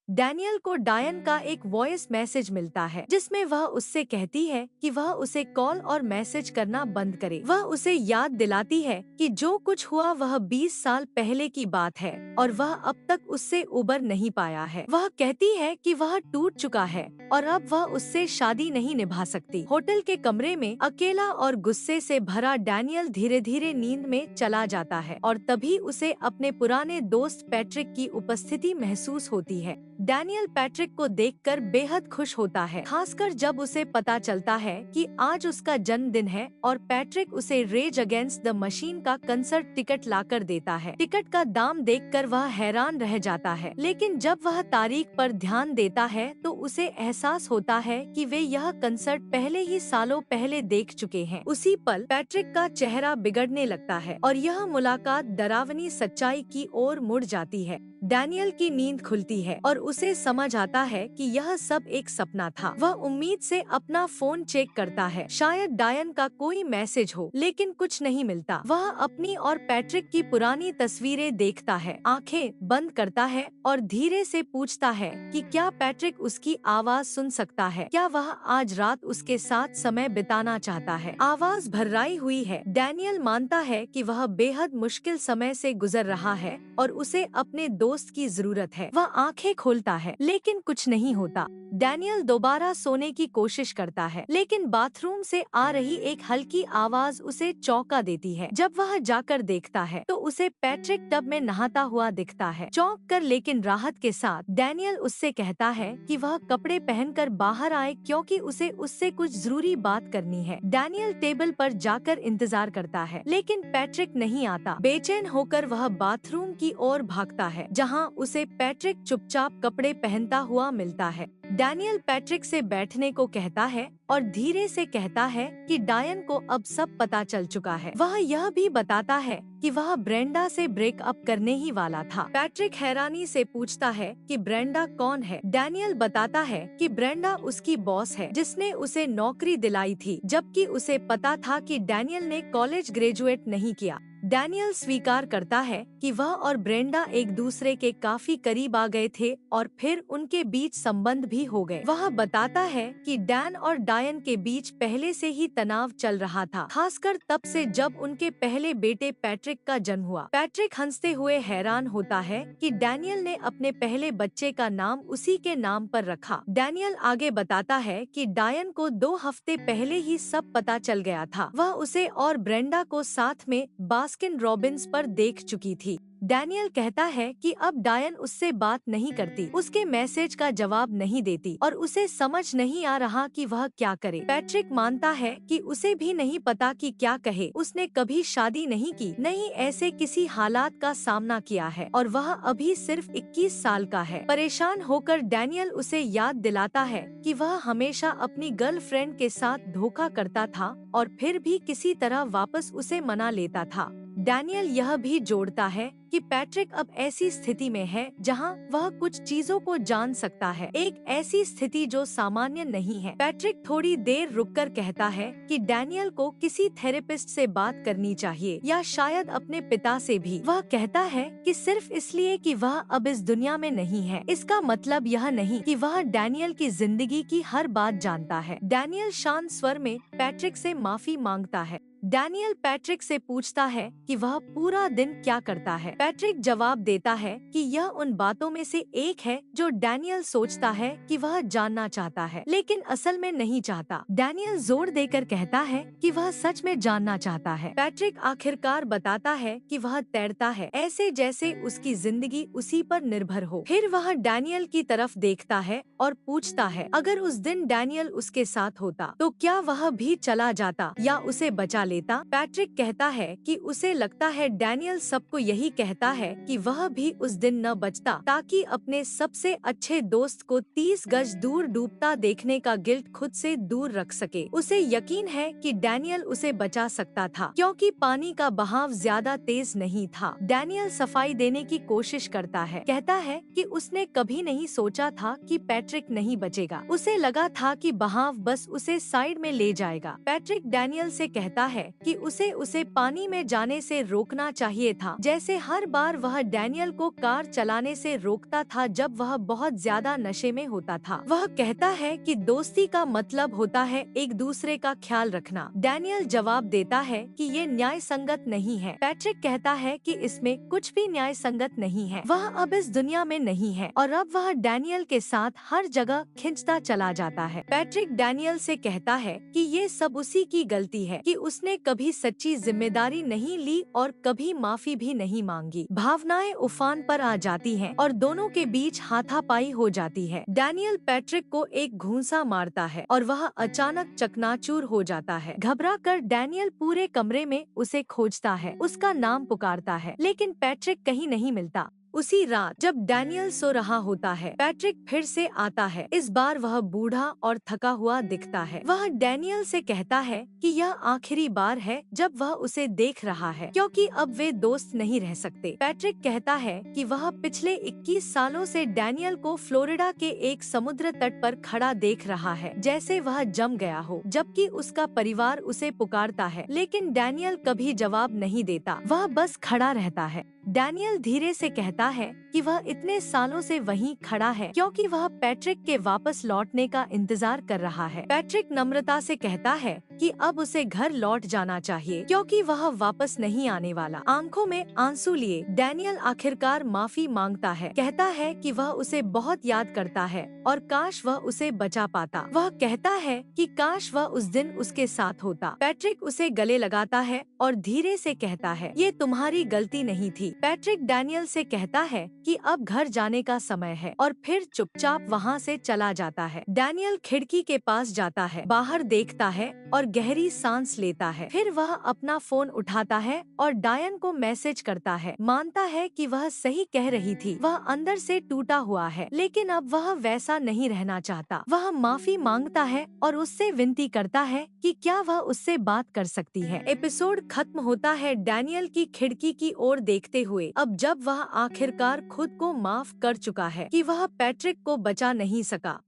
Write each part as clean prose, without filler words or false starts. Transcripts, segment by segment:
Daniel को डायन का एक वॉइस मैसेज मिलता है जिसमें वह उससे कहती है कि वह उसे कॉल और मैसेज करना बंद करे। वह उसे याद दिलाती है कि जो कुछ हुआ वह 20 साल पहले की बात है और वह अब तक उससे उबर नहीं पाया है। वह कहती है कि वह टूट चुका है और अब वह उससे शादी नहीं निभा सकती। होटल के कमरे में अकेला और गुस्से से भरा डैनियल धीरे धीरे नींद में चला जाता है और तभी उसे अपने पुराने दोस्त पैट्रिक की उपस्थिति महसूस होती है। डैनियल पैट्रिक को देखकर बेहद खुश होता है, खासकर जब उसे पता चलता है कि आज उसका जन्मदिन है और पैट्रिक उसे रेज अगेंस्ट द मशीन का कंसर्ट टिकट लाकर देता है। टिकट का दाम देखकर वह हैरान रह जाता है, लेकिन जब वह तारीख पर ध्यान देता है तो उसे एहसास होता है कि वे यह कंसर्ट पहले ही सालों पहले देख चुके हैं। उसी पल पैट्रिक का चेहरा बिगड़ने लगता है और यह मुलाकात डरावनी सच्चाई की ओर मुड़ जाती है। डैनियल की नींद खुलती है और उसे समझ आता है कि यह सब एक सपना था। वह उम्मीद से अपना फोन चेक करता है, शायद डायन का कोई मैसेज हो, लेकिन कुछ नहीं मिलता। वह अपनी और पैट्रिक की पुरानी तस्वीरें देखता है, आंखें बंद करता है और धीरे से पूछता है कि क्या पैट्रिक उसकी आवाज सुन सकता है, क्या वह आज रात उसके साथ समय बिताना चाहता है। आवाज भर्राई हुई है। डैनियल मानता है कि वह बेहद मुश्किल समय से गुजर रहा है और उसे अपने दोस्त की जरूरत है। वह आंखें खोलता है लेकिन कुछ नहीं होता। डैनियल दोबारा सोने की कोशिश करता है, लेकिन बाथरूम से आ रही एक हल्की आवाज उसे चौंका देती है। जब वह जाकर देखता है तो उसे पैट्रिक टब में नहाता हुआ दिखता है। चौंक कर लेकिन राहत के साथ डैनियल उससे कहता है कि वह कपड़े पहनकर बाहर आए क्योंकि उसे उससे कुछ जरूरी बात करनी है। डैनियल टेबल पर जाकर इंतजार करता है, लेकिन पैट्रिक नहीं आता। बेचैन होकर वह बाथरूम की ओर भागता है, जहां उसे पैट्रिक चुपचाप कपड़े पहनता हुआ मिलता है। डैनियल पैट्रिक से बैठने को कहता है और धीरे से कहता है कि डायन को अब सब पता चल चुका है। वह यह भी बताता है कि वह ब्रेंडा से ब्रेकअप करने ही वाला था। पैट्रिक हैरानी से पूछता है कि ब्रेंडा कौन है। डैनियल बताता है कि ब्रेंडा उसकी बॉस है जिसने उसे नौकरी दिलाई थी, जबकि उसे पता था कि डैनियल ने कॉलेज ग्रेजुएट नहीं किया। डैनियल स्वीकार करता है कि वह और ब्रेंडा एक दूसरे के काफी करीब आ गए थे और फिर उनके बीच संबंध भी हो गए। वह बताता है कि डैन और डायन के बीच पहले से ही तनाव चल रहा था, खासकर तब से जब उनके पहले बेटे पैट्रिक का जन्म हुआ। पैट्रिक हंसते हुए हैरान होता है कि डैनियल ने अपने पहले बच्चे का नाम उसी के नाम पर रखा। डैनियल आगे बताता है कि डायन को 2 हफ्ते पहले ही सब पता चल गया था। वह उसे और ब्रेंडा को साथ में बास्किन रॉबिन्स पर देख चुकी थी। डैनियल कहता है कि अब डायन उससे बात नहीं करती, उसके मैसेज का जवाब नहीं देती और उसे समझ नहीं आ रहा कि वह क्या करे। पैट्रिक मानता है कि उसे भी नहीं पता कि क्या कहे। उसने कभी शादी नहीं की, नहीं ऐसे किसी हालात का सामना किया है और वह अभी सिर्फ 21 साल का है। परेशान होकर डैनियल उसे याद दिलाता है कि वह हमेशा अपनी गर्लफ्रेंड के साथ धोखा करता था और फिर भी किसी तरह वापस उसे मना लेता था। डैनियल यह भी जोड़ता है कि पैट्रिक अब ऐसी स्थिति में है जहां वह कुछ चीजों को जान सकता है, एक ऐसी स्थिति जो सामान्य नहीं है। पैट्रिक थोड़ी देर रुककर कहता है कि डैनियल को किसी थेरेपिस्ट से बात करनी चाहिए या शायद अपने पिता से भी। वह कहता है कि सिर्फ इसलिए कि वह अब इस दुनिया में नहीं है, इसका मतलब यह नहीं कि वह डैनियल की जिंदगी की हर बात जानता है। डैनियल शांत स्वर में पैट्रिक से माफी मांगता है। डैनियल पैट्रिक से पूछता है कि वह पूरा दिन क्या करता है। पैट्रिक जवाब देता है कि यह उन बातों में से एक है जो डैनियल सोचता है कि वह जानना चाहता है, लेकिन असल में नहीं चाहता। डैनियल जोर देकर कहता है कि वह सच में जानना चाहता है। पैट्रिक आखिरकार बताता है कि वह तैरता है, ऐसे जैसे उसकी जिंदगी उसी पर निर्भर हो। फिर वह डैनियल की तरफ देखता है और पूछता है, अगर उस दिन डैनियल उसके साथ होता तो क्या वह भी चला जाता या उसे बचा लेता? पैट्रिक कहता है कि उसे लगता है डैनियल सबको यही कहता है कि वह भी उस दिन न बचता ताकि अपने सबसे अच्छे दोस्त को 30 गज दूर डूबता देखने का गिल्ट खुद से दूर रख सके। उसे यकीन है कि डैनियल उसे बचा सकता था क्योंकि पानी का बहाव ज्यादा तेज नहीं था। डैनियल सफाई देने की कोशिश करता है, कहता है कि उसने कभी नहीं सोचा था कि पैट्रिक नहीं बचेगा। उसे लगा था कि बहाव बस उसे साइड में ले जाएगा। पैट्रिक डैनियल से कहता है कि उसे पानी में जाने से रोकना चाहिए था, जैसे हर बार वह डैनियल को कार चलाने से रोकता था जब वह बहुत ज्यादा नशे में होता था। वह कहता है कि दोस्ती का मतलब होता है एक दूसरे का ख्याल रखना। डैनियल जवाब देता है कि ये न्याय संगत नहीं है। पैट्रिक कहता है कि इसमें कुछ भी न्याय संगत नहीं है, वह अब इस दुनिया में नहीं है और अब वह डैनियल के साथ हर जगह खिंचता चला जाता है। पैट्रिक डैनियल से कहता है कि ये सब उसी की गलती है कि उसने कभी सच्ची जिम्मेदारी नहीं ली और कभी माफी भी नहीं मांगी। भावनाएं उफान पर आ जाती हैं और दोनों के बीच हाथापाई हो जाती है। डैनियल पैट्रिक को एक घूंसा मारता है और वह अचानक चकनाचूर हो जाता है। घबरा कर डैनियल पूरे कमरे में उसे खोजता है, उसका नाम पुकारता है, लेकिन पैट्रिक कहीं नहीं मिलता। उसी रात जब डैनियल सो रहा होता है, पैट्रिक फिर से आता है। इस बार वह बूढ़ा और थका हुआ दिखता है। वह डैनियल से कहता है कि यह आखिरी बार है जब वह उसे देख रहा है, क्योंकि अब वे दोस्त नहीं रह सकते। पैट्रिक कहता है कि वह पिछले 21 सालों से डैनियल को फ्लोरिडा के एक समुद्र तट पर खड़ा देख रहा है, जैसे वह जम गया हो, जबकि उसका परिवार उसे पुकारता है, लेकिन डैनियल कभी जवाब नहीं देता, वह बस खड़ा रहता है। डैनियल धीरे से कहता है कि वह इतने सालों से वहीं खड़ा है क्योंकि वह पैट्रिक के वापस लौटने का इंतजार कर रहा है। पैट्रिक नम्रता से कहता है कि अब उसे घर लौट जाना चाहिए क्योंकि वह वापस नहीं आने वाला। आंखों में आंसू लिए डैनियल आखिरकार माफी मांगता है, कहता है कि वह उसे बहुत याद करता है और काश वह उसे बचा पाता। वह कहता है कि काश वह उस दिन उसके साथ होता। पैट्रिक उसे गले लगाता है और धीरे से कहता है, ये तुम्हारी गलती नहीं थी। पैट्रिक डैनियल से कहता है कि अब घर जाने का समय है और फिर चुपचाप वहाँ से चला जाता है। डैनियल खिड़की के पास जाता है, बाहर देखता है और गहरी सांस लेता है। फिर वह अपना फोन उठाता है और डायन को मैसेज करता है। मानता है कि वह सही कह रही थी, वह अंदर से टूटा हुआ है, लेकिन अब वह वैसा नहीं रहना चाहता। वह माफी मांगता है और उससे विनती करता है कि क्या वह उससे बात कर सकती है। एपिसोड खत्म होता है डैनियल की खिड़की की ओर देखते हुए, अब जब वह आखिरकार खुद को माफ कर चुका है कि वह पैट्रिक को बचा नहीं सका।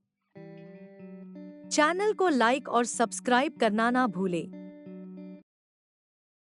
चैनल को लाइक और सब्सक्राइब करना ना भूले।